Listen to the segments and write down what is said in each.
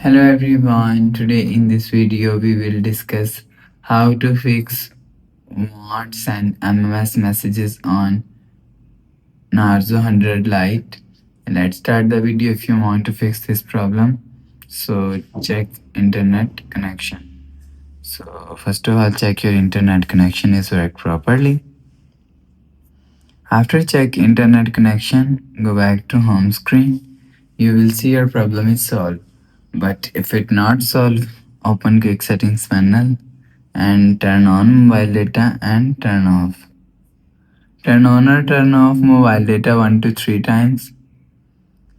Hello everyone, today in this video we will discuss how to fix wants and MMS messages on Narzo 100 Lite. Let's start the video if you want to fix this problem. So check internet connection. So first of all check your internet connection is worked properly. After check internet connection, go back to home screen. You will see your problem is solved. But if it not solved, open quick settings panel and turn on mobile data and turn off. Turn on or turn off mobile data 1 to 3 times.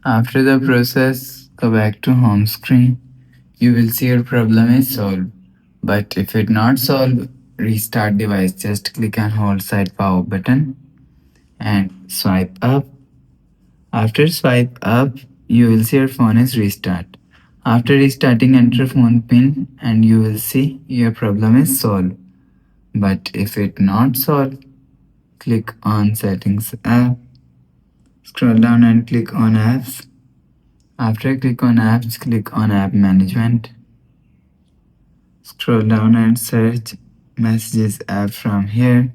After the process, go back to home screen. You will see your problem is solved. But if it not solved, restart device. Just click and hold side power button and swipe up. After swipe up, you will see your phone is restart. After restarting, enter phone pin and you will see your problem is solved. But if it not solved, click on settings app, scroll down and click on apps. After click on apps, click on app management. Scroll down and search messages app from here.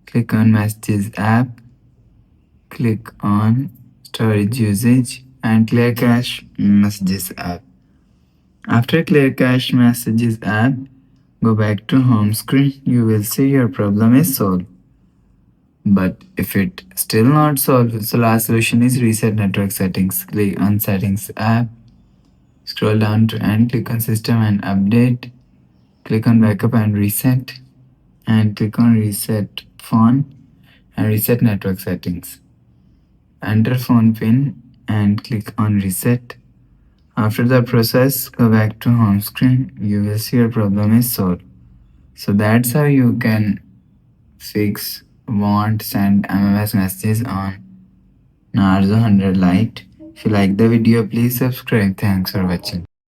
Click on messages app. Click on storage usage and clear cache messages app. After clear cache messages app, go back to home screen. You will see your problem is solved. But if it still not solved, so last solution is reset network settings. Click on settings app, scroll down to and click on system and update. Click on backup and reset and click on reset phone and reset network settings. Enter phone pin and click on reset. After the process, go back to home screen. You will see your problem is solved. So that's how you can fix wants and MMS messages on Narzo 100 Lite. If you like the video, please subscribe. Thanks for watching.